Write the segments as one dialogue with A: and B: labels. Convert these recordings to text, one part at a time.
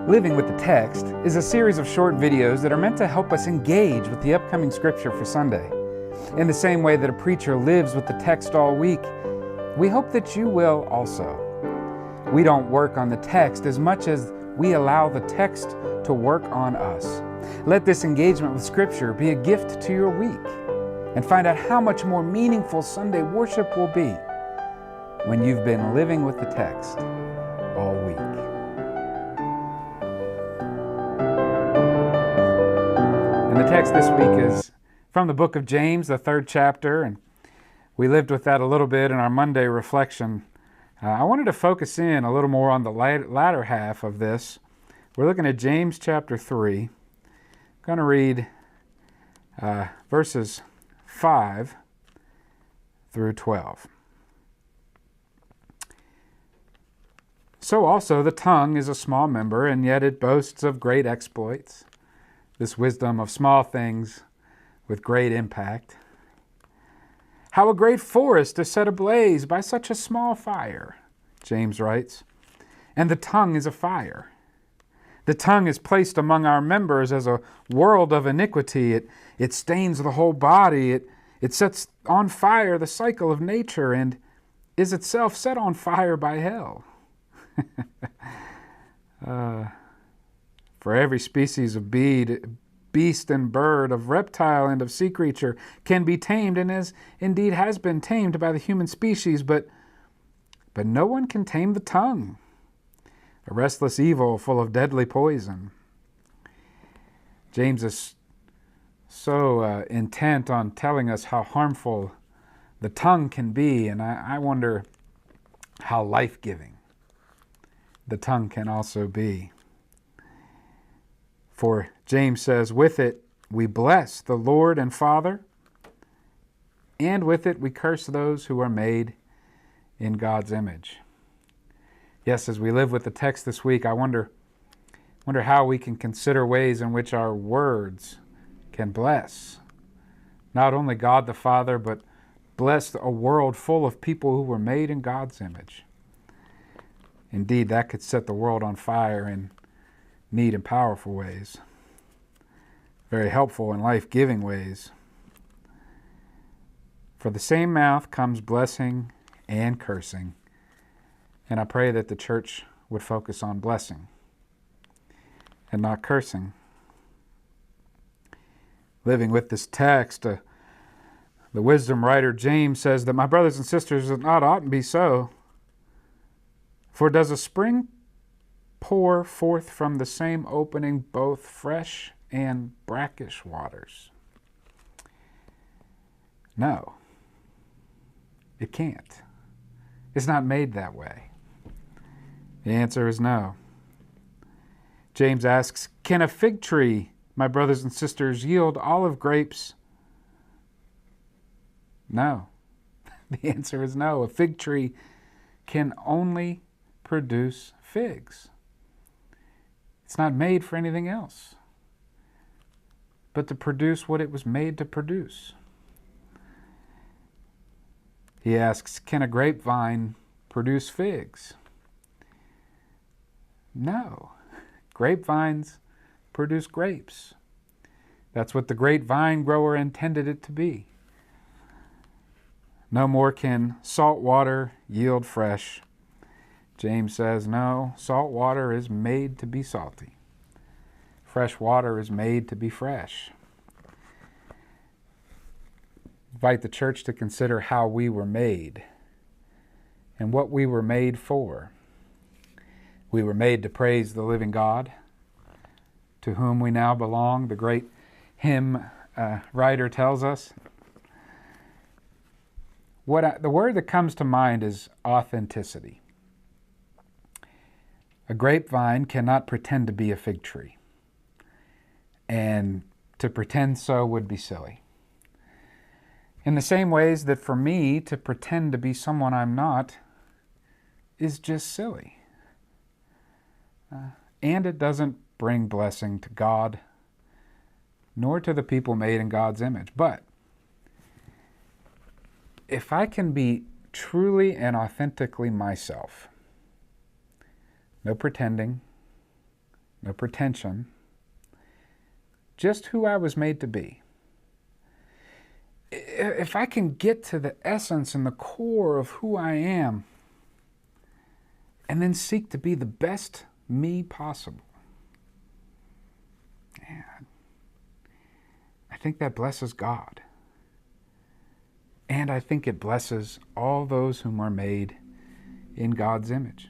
A: Living with the Text is a series of short videos that are meant to help us engage with the upcoming scripture for Sunday. In the same way that a preacher lives with the text all week, we hope that you will also. We don't work on the text as much as we allow the text to work on us. Let this engagement with Scripture be a gift to your week, and find out how much more meaningful Sunday worship will be when you've been living with the text all week. And the text this week is from the book of James, the 3rd chapter, and we lived with that a little bit in our Monday reflection. I wanted to focus in a little more on the latter half of this. We're looking at James chapter 3. I'm going to read verses 5 through 12. So also the tongue is a small member, and yet it boasts of great exploits. This wisdom of small things with great impact. How a great forest is set ablaze by such a small fire, James writes. And the tongue is a fire. The tongue is placed among our members as a world of iniquity. It stains the whole body. It sets on fire the cycle of nature and is itself set on fire by hell. For every species of beast and bird, of reptile and of sea creature can be tamed, and indeed has been tamed by the human species, but no one can tame the tongue, a restless evil full of deadly poison. James is so intent on telling us how harmful the tongue can be, and I wonder how life-giving the tongue can also be. For James says, with it we bless the Lord and Father, and with it we curse those who are made in God's image. Yes, as we live with the text this week, I wonder how we can consider ways in which our words can bless not only God the Father, but bless a world full of people who were made in God's image. Indeed, that could set the world on fire in neat and powerful ways, very helpful and life-giving ways. For the same mouth comes blessing and cursing, and I pray that the church would focus on blessing and not cursing. Living with this text, the wisdom writer James says that, my brothers and sisters, it ought to be so. For does a spring pour forth from the same opening both fresh and brackish waters? No, it can't. It's not made that way. The answer is no. James asks, can a fig tree, my brothers and sisters, yield olive grapes? No. The answer is no. A fig tree can only produce figs. It's not made for anything else but to produce what it was made to produce. He asks, can a grapevine produce figs? No. Grapevines produce grapes. That's what the great vine grower intended it to be. No more can salt water yield fresh. James says, no, salt water is made to be salty. Fresh water is made to be fresh. Invite the church to consider how we were made and what we were made for. We were made to praise the living God, to whom we now belong, the great hymn writer tells us. The word that comes to mind is authenticity. A grapevine cannot pretend to be a fig tree, and to pretend so would be silly. In the same ways that for me to pretend to be someone I'm not is just silly. And it doesn't bring blessing to God, nor to the people made in God's image. But if I can be truly and authentically myself, no pretending, no pretension, just who I was made to be. If I can get to the essence and the core of who I am, and then seek to be the best me possible, man, I think that blesses God. And I think it blesses all those whom are made in God's image.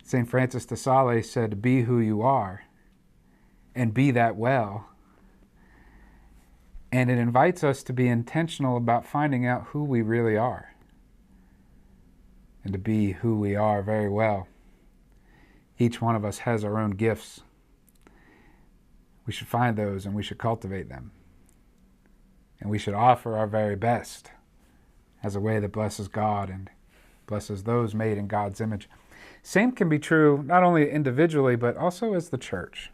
A: St. Francis de Sales said, "Be who you are, and be that well." And it invites us to be intentional about finding out who we really are, and to be who we are very well. Each one of us has our own gifts. We should find those and we should cultivate them. And we should offer our very best as a way that blesses God and blesses those made in God's image. Same can be true not only individually, but also as the church.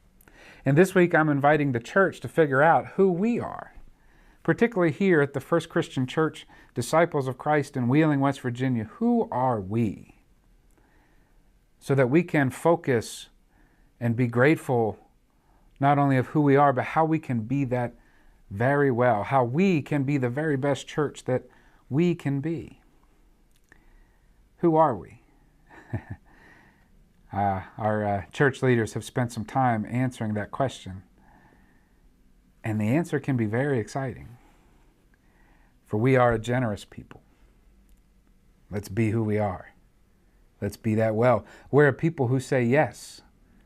A: And this week I'm inviting the church to figure out who we are, particularly here at the First Christian Church, Disciples of Christ in Wheeling, West Virginia. Who are we? So that we can focus and be grateful not only of who we are, but how we can be that very well, how we can be the very best church that we can be. Who are we? Our church leaders have spent some time answering that question. And the answer can be very exciting. For we are a generous people. Let's be who we are. Let's be that well. We're a people who say yes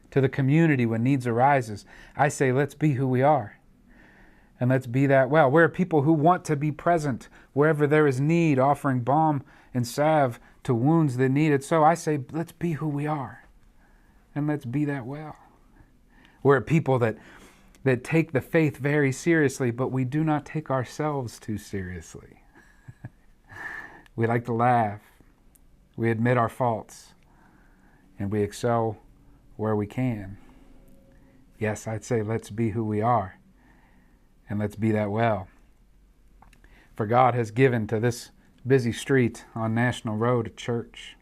A: to the community when needs arises. I say, let's be who we are. And let's be that well. We're a people who want to be present wherever there is need, offering balm and salve to wounds that need it. So I say, let's be who we are. And let's be that well. We're a people that take the faith very seriously, but we do not take ourselves too seriously. We like to laugh. We admit our faults. And we excel where we can. Yes, I'd say let's be who we are. And let's be that well. For God has given to this busy street on National Road a church,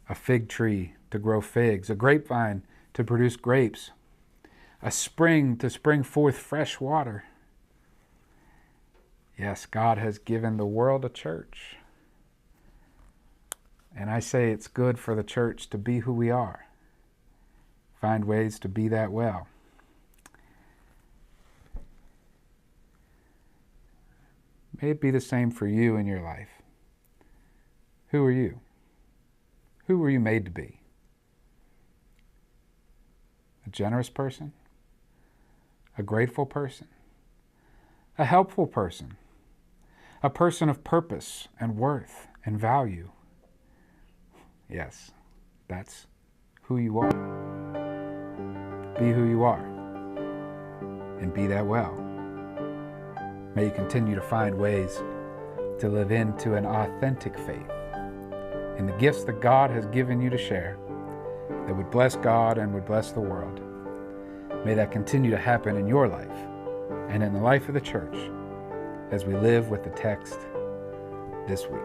A: a fig tree to grow figs, a grapevine to produce grapes, a spring to spring forth fresh water. Yes, God has given the world a church. And I say it's good for the church to be who we are. Find ways to be that well. May it be the same for you in your life. Who are you? Who were you made to be? A generous person? A grateful person? A helpful person? A person of purpose and worth and value? Yes, that's who you are. Be who you are, and be that well. May you continue to find ways to live into an authentic faith in the gifts that God has given you to share that would bless God and would bless the world. May that continue to happen in your life and in the life of the church as we live with the text this week.